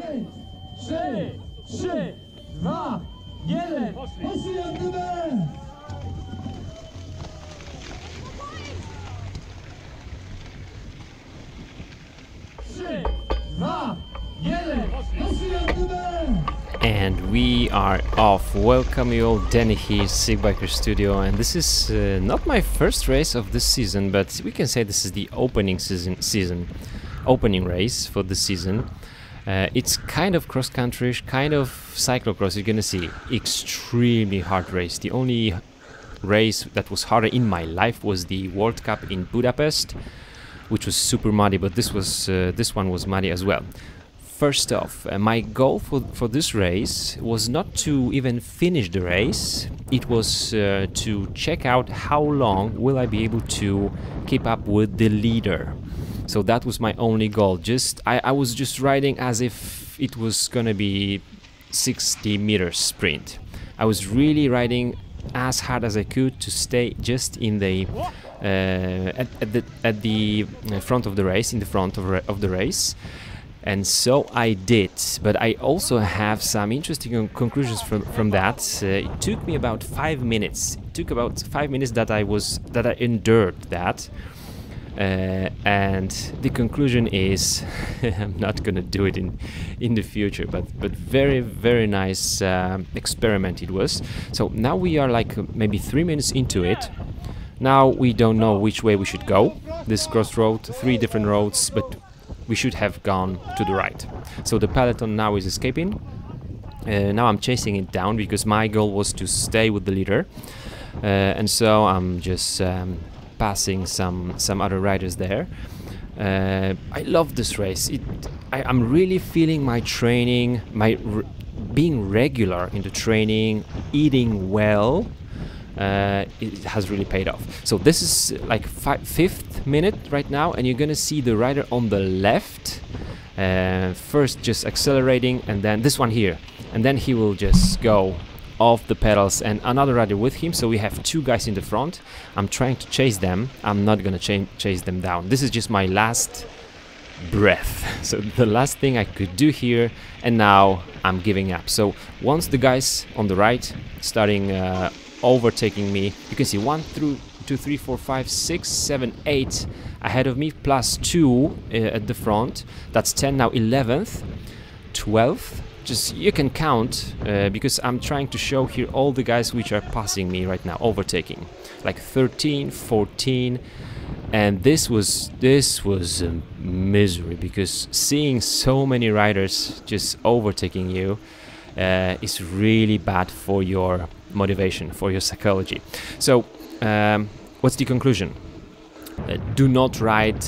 4, 3, 2, 1. Poszli jak gdyby! 3, 2, 1. Poszli jak gdyby! And we are off. Welcome you all, Danny here, Sick Biker Studio, and this is not my first race of this season, but we can say this is the opening opening race for the season. It's kind of cross-country, kind of cyclocross. You're gonna see extremely hard race. The only race that was harder in my life was the World Cup in Budapest, which was super muddy, but this one was muddy as well. First off, my goal for this race was not to even finish the race. It was to check out how long will I be able to keep up with the leader. So that was my only goal. I was just riding as if it was gonna be 60-meter sprint. I was really riding as hard as I could to stay just in the at the front of the race, in the front of the race. And so I did, but I also have some interesting conclusions from that. It took me about 5 minutes. It took about 5 minutes that I endured that, and the conclusion is I'm not gonna do it in the future. But very nice experiment it was. So now we are like maybe 3 minutes into it. Now we don't know which way we should go. This crossroad, 3 different roads, but we should have gone to the right. So the peloton now is escaping. Now I'm chasing it down because my goal was to stay with the leader, and so I'm just passing some other riders there. I love this race. I'm really feeling my training, being regular in the training, eating well. It has really paid off. So this is like 5th minute right now, and you're gonna see the rider on the left first just accelerating, and then this one here, and then he will just go off the pedals, and another rider with him. So we have 2 guys in the front. I'm trying to chase them. I'm not gonna chase them down. This is just my last breath, so the last thing I could do here, and now I'm giving up. So once the guys on the right starting overtaking me, you can see 1, 2, 3, 4, 5, 6, 7, 8 ahead of me, plus 2 at the front. That's 10 now, 11th, 12th. Just you can count because I'm trying to show here all the guys which are passing me right now, overtaking, like 13, 14, and this was a misery, because seeing so many riders just overtaking you is really bad for your motivation, for your psychology. So what's the conclusion? Do not ride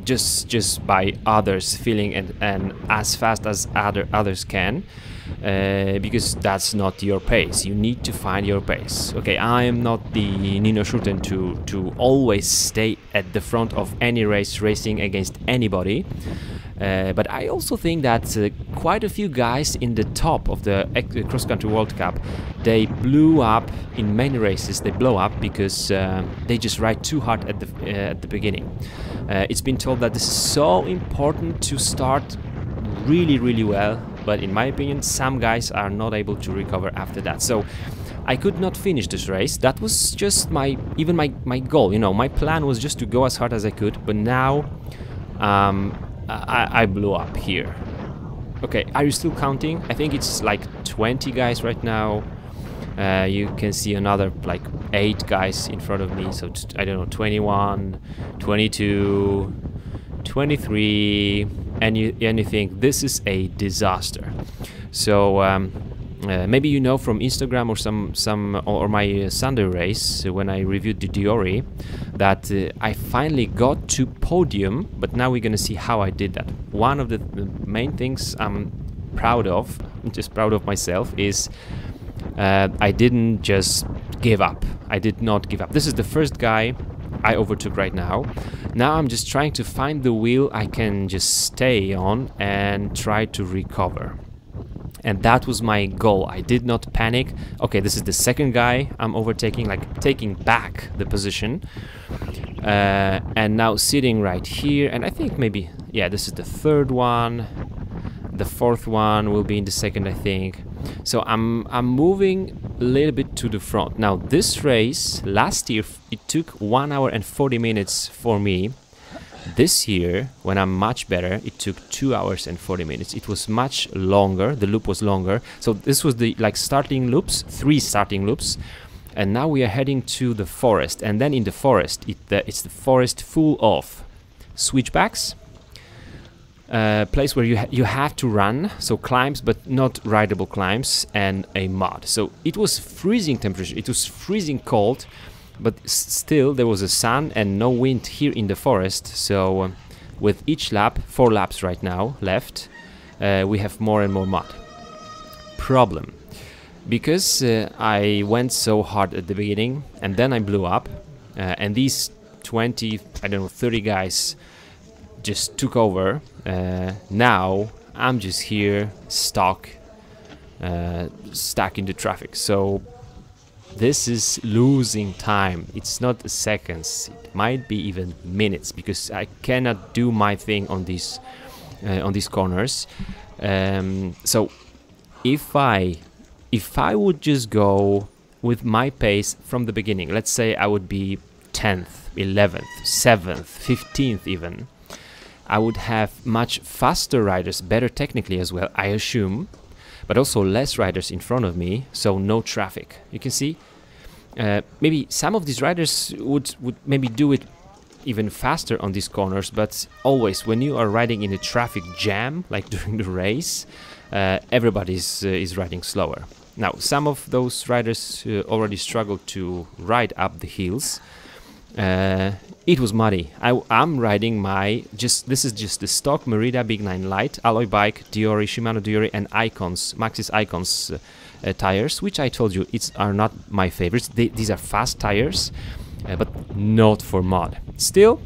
just by others feeling and as fast as others can, because that's not your pace. You need to find your pace. Okay, I am not the Nino Schurten to always stay at the front of any race racing against anybody. But I also think that quite a few guys in the top of the cross-country World Cup, they blew up in many races. They blow up because they just ride too hard at the beginning. It's been told that this is so important to start really well, but in my opinion, some guys are not able to recover after that. So I could not finish this race. That was just my goal. You know, my plan was just to go as hard as I could. But now I blew up here. Okay, are you still counting? I think it's like 20 guys right now. You can see another like 8 guys in front of me. So I don't know, 21, 22, 23, and you think this is a disaster. So maybe you know from Instagram or my Sunday race when I reviewed the Diori that I finally got to podium, but now we're gonna see how I did that. One of the main things I'm proud of, just proud of myself, is I didn't just give up. I did not give up. This is the first guy I overtook right now. Now I'm just trying to find the wheel I can just stay on and try to recover. And that was my goal. I did not panic. Okay, this is the second guy I'm overtaking, like taking back the position. And now sitting right here. And I think maybe, yeah, this is the third one. the fourth one will be in the second, I think. So I'm moving a little bit to the front. Now this race last year it took 1 hour and 40 minutes for me. This year, when I'm much better, it took 2 hours and 40 minutes. It was much longer. The loop was longer. So this was the starting loops, 3 starting loops. And now we are heading to the forest. And then in the forest, it's the forest full of switchbacks. Place where you have to run, so climbs, but not rideable climbs, and a mud. So it was freezing temperature. It was freezing cold. But still there was a sun and no wind here in the forest, so with each lap, 4 laps right now left, we have more and more mud. Problem, because I went so hard at the beginning and then I blew up, and these 20, I don't know, 30 guys just took over. Now I'm just here stuck in the traffic. So this is losing time. It's not seconds, it might be even minutes, because I cannot do my thing on these corners. So if I would just go with my pace from the beginning, let's say I would be 10th, 11th, 7th, 15th even, I would have much faster riders, better technically as well, I assume, but also less riders in front of me, so no traffic. You can see maybe some of these riders would maybe do it even faster on these corners, but always when you are riding in a traffic jam like during the race, everybody is riding slower. Now some of those riders already struggled to ride up the hills. It was muddy. I'm riding this is just the stock Merida Big 9 Light alloy bike, Diori, Shimano Diori, and Icons, Maxxis Icons tires, which I told you are not my favorites. These are fast tires, but not for mud. Still,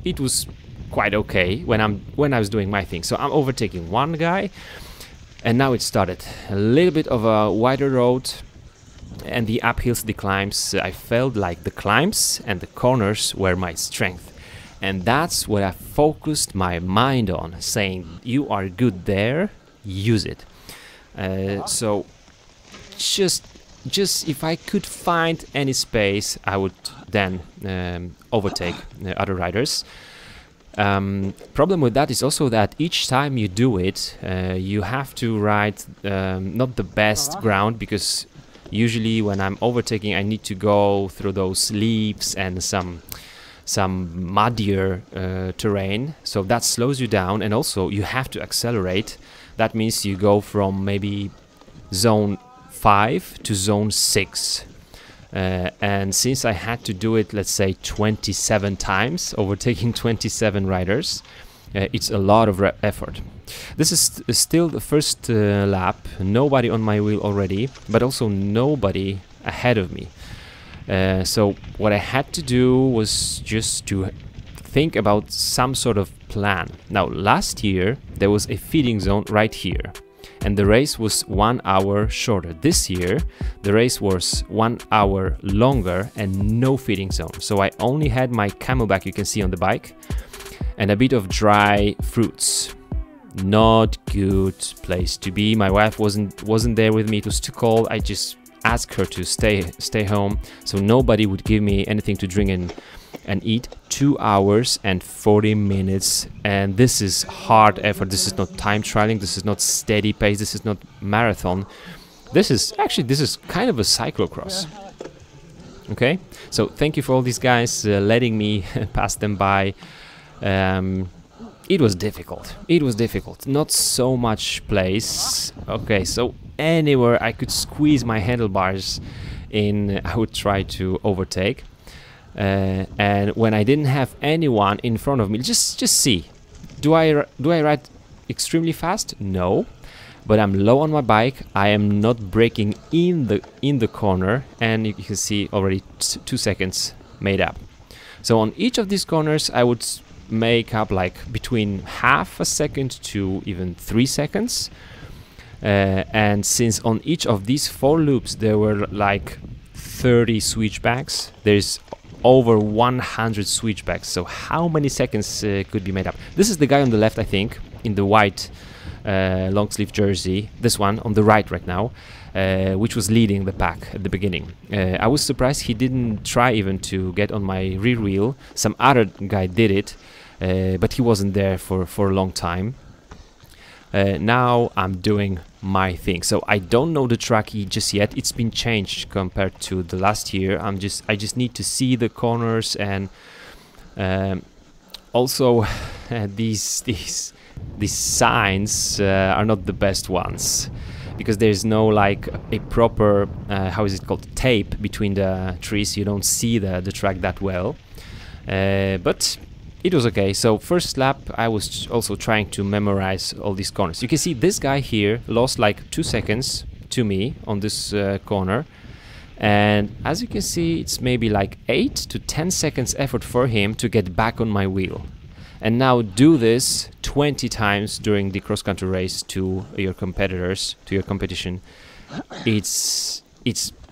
it was quite okay when I was doing my thing. So I'm overtaking one guy, and now it started a little bit of a wider road. And the uphills, the climbs, I felt like the climbs and the corners were my strength. And that's what I focused my mind on, saying, you are good there, use it. So just if I could find any space, I would then overtake other riders. Problem with that is also that each time you do it, you have to ride not the best ground, because usually when I'm overtaking I need to go through those leaves and some muddier terrain, so that slows you down, and also you have to accelerate. That means you go from maybe zone 5 to zone 6, and since I had to do it, let's say 27 times, overtaking 27 riders, it's a lot of effort. This is still the first lap, nobody on my wheel already, but also nobody ahead of me. So what I had to do was just to think about some sort of plan. Now last year there was a feeding zone right here, and the race was 1 hour shorter. This year the race was 1 hour longer and no feeding zone. So I only had my camelback, you can see on the bike, and a bit of dry fruits. Not good place to be. My wife wasn't there with me. It was too cold. I just asked her to stay home, so nobody would give me anything to drink and eat. 2 hours and 40 minutes, and this is hard effort. This is not time trialing, this is not steady pace, this is not marathon. This is kind of a cyclocross. Okay, so thank you for all these guys letting me pass them by. It was difficult. It was difficult. Not so much place. Okay, so anywhere I could squeeze my handlebars in, I would try to overtake. And when I didn't have anyone in front of me, just see. Do I ride extremely fast? No. But I'm low on my bike. I am not braking in the corner, and you can see already 2 seconds made up. So on each of these corners, I would make up like between half a second to even 3 seconds, and since on each of these 4 loops there were like 30 switchbacks, there's over 100 switchbacks. So how many seconds could be made up? This is the guy on the left, I think, in the white long sleeve jersey, this one on the right now, which was leading the pack at the beginning. I was surprised he didn't try even to get on my rear wheel. Some other guy did it, but he wasn't there for a long time. Now I'm doing my thing. So I don't know the track just yet. It's been changed compared to the last year. I just need to see the corners, and also these signs are not the best ones, because there's no like a proper how is it called, tape between the trees. You don't see the track that well, but it was okay. So first lap I was also trying to memorize all these corners. You can see this guy here lost like 2 seconds to me on this corner, and as you can see it's maybe like 8 to 10 seconds effort for him to get back on my wheel. And now do this 20 times during the cross-country race to your competitors, to your competition. It's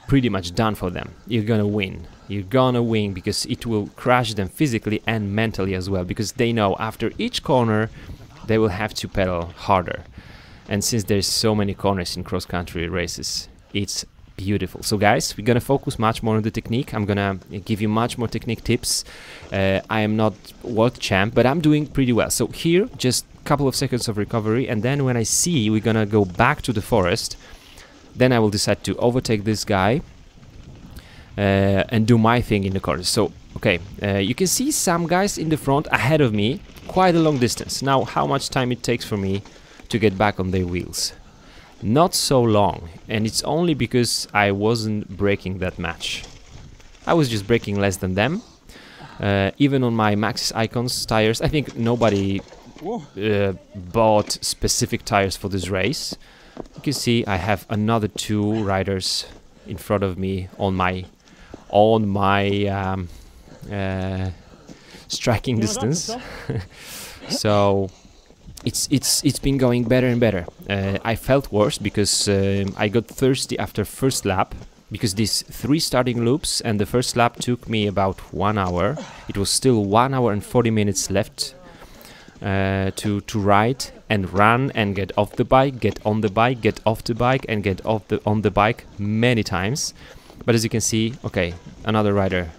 pretty much done for them. You're gonna win. You're gonna win because it will crush them physically and mentally as well, because they know after each corner they will have to pedal harder. And since there's so many corners in cross-country races, it's beautiful. So guys, we're gonna focus much more on the technique. I'm gonna give you much more technique tips. I am not world champ, but I'm doing pretty well. So here, just a couple of seconds of recovery, and then when I see we're gonna go back to the forest, then I will decide to overtake this guy and do my thing in the corners. So okay, you can see some guys in the front ahead of me, quite a long distance. Now how much time it takes for me to get back on their wheels? Not so long, and it's only because I wasn't braking that much. I was just braking less than them. Even on my Maxxis Icons tires, I think nobody bought specific tires for this race. You can see I have another 2 riders in front of me on my striking distance. So it's been going better and better. I felt worse because I got thirsty after first lap, because these 3 starting loops and the first lap took me about 1 hour. It was still 1 hour and 40 minutes left to ride and run and get off the bike, get on the bike, get off the bike, and get on the bike many times. But as you can see, okay, another rider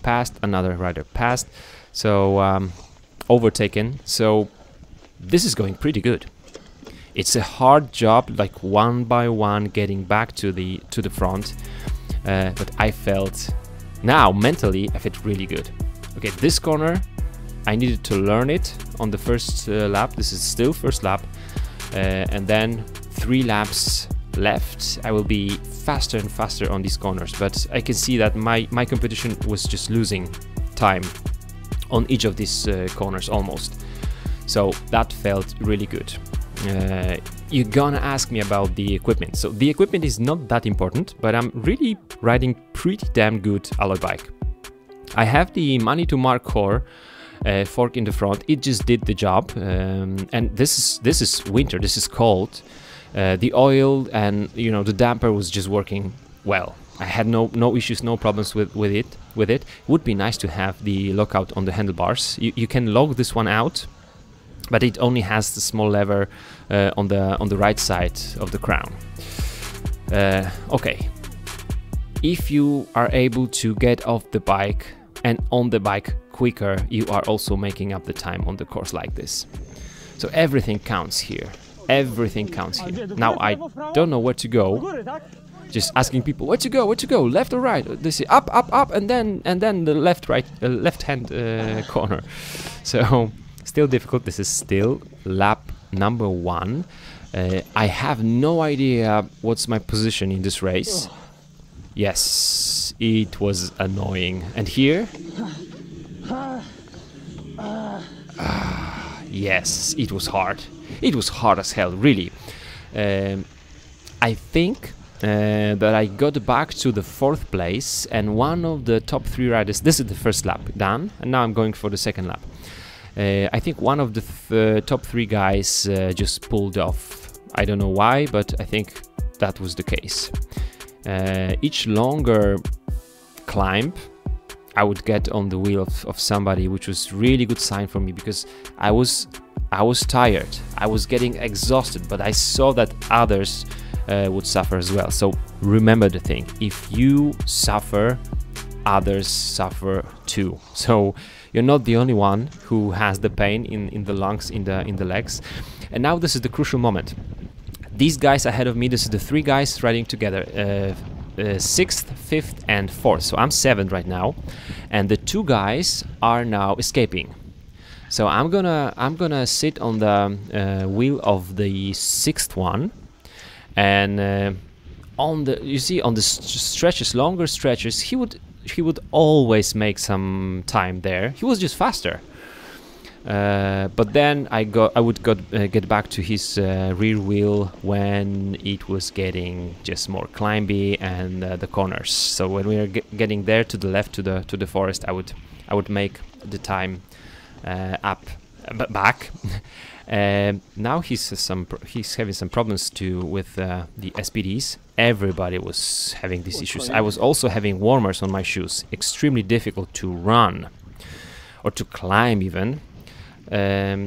passed, another rider passed, so overtaken. So this is going pretty good. It's a hard job, like one by one getting back to the front, but I felt now mentally I felt really good. Okay, this corner I needed to learn it on the first lap. This is still first lap, and then 3 laps left. I will be faster and faster on these corners, but I can see that my competition was just losing time on each of these corners almost. So that felt really good. You're gonna ask me about the equipment. So the equipment is not that important, but I'm really riding pretty damn good alloy bike. I have the Money to Mark core fork in the front. It just did the job, and this is winter. This is cold. The oil and the damper was just working well. I had no issues, no problems with it. It would be nice to have the lockout on the handlebars. You can lock this one out, but it only has the small lever on the right side of the crown. Okay, if you are able to get off the bike and on the bike quicker, you are also making up the time on the course like this. So everything counts here. Everything counts here. Now I don't know where to go. Just asking people where to go, left or right. They say up, and then the left hand corner. So still difficult. This is still lap number 1. I have no idea what's my position in this race. Yes, it was annoying. And here, yes, it was hard. It was hard as hell, really. I think that I got back to the 4th place, and one of the top 3 riders, this is the first lap done, and now I'm going for the second lap. I think one of the top 3 guys just pulled off. I don't know why, but I think that was the case. Each longer climb, I would get on the wheel of somebody, which was really good sign for me, because I was I was tired, I was getting exhausted, but I saw that others would suffer as well. So remember the thing, if you suffer, others suffer too. So you're not the only one who has the pain in the lungs, in the legs. And now this is the crucial moment. These guys ahead of me, this is the 3 guys riding together, 6th, 5th and 4th. So I'm 7th right now, and the 2 guys are now escaping. So I'm gonna sit on the wheel of the 6th one, and on the, you see, on the stretches, longer stretches, he would always make some time there. He was just faster. But then I would get back to his rear wheel when it was getting just more climby and the corners. So when we were getting there to the left, to the forest, I would make the time back. Now he's having some problems too with the SPDs. Everybody was having these issues. I was also having warmers on my shoes. Extremely difficult to run or to climb even.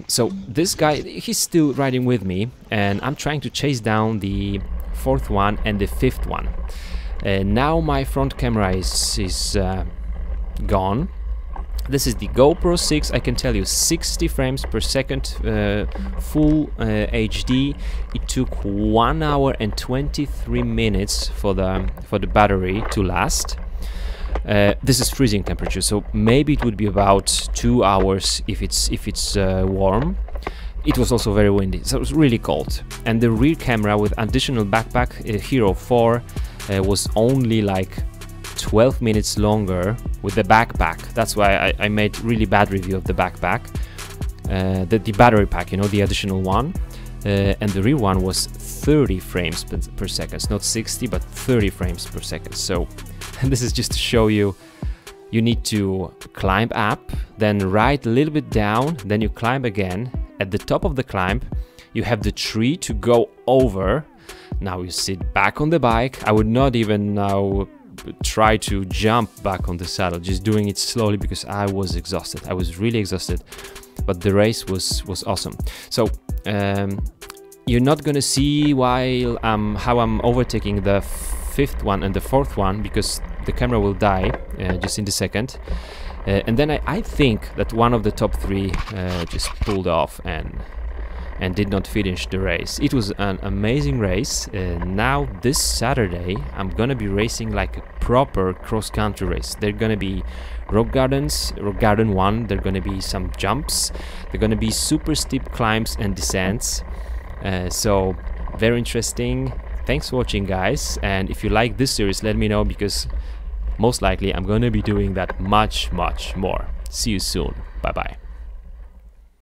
So this guy, he's still riding with me, and I'm trying to chase down the 4th one and the 5th one. Now my front camera is gone. This is the GoPro 6. I can tell you 60 frames per second, full HD. It took 1 hour and 23 minutes for the battery to last. This is freezing temperature, so maybe it would be about 2 hours if it's warm. It was also very windy, so it was really cold. And the rear camera with additional backpack, Hero 4, was only like 12 minutes longer with the backpack. That's why I made really bad review of the backpack. The battery pack, you know, the additional one. And the rear one was 30 frames per second, not 60 but 30 frames per second. So this is just to show you, you need to climb up, then ride a little bit down, then you climb again. At the top of the climb you have the tree to go over. Now you sit back on the bike. I would not even now try to jump back on the saddle, just doing it slowly because I was exhausted. I was really exhausted, but the race was awesome. So you're not gonna see how I'm overtaking the 5th one and the 4th one because the camera will die just in the second. And then I think that one of the top 3 just pulled off and did not finish the race. It was an amazing race. Now this Saturday I'm gonna be racing like a proper cross-country race. There are gonna be rock garden 1, there are gonna be some jumps, there are gonna be super steep climbs and descents. So very interesting. Thanks for watching, guys, and if you like this series, let me know, because most likely I'm gonna be doing that much more. See you soon. Bye bye.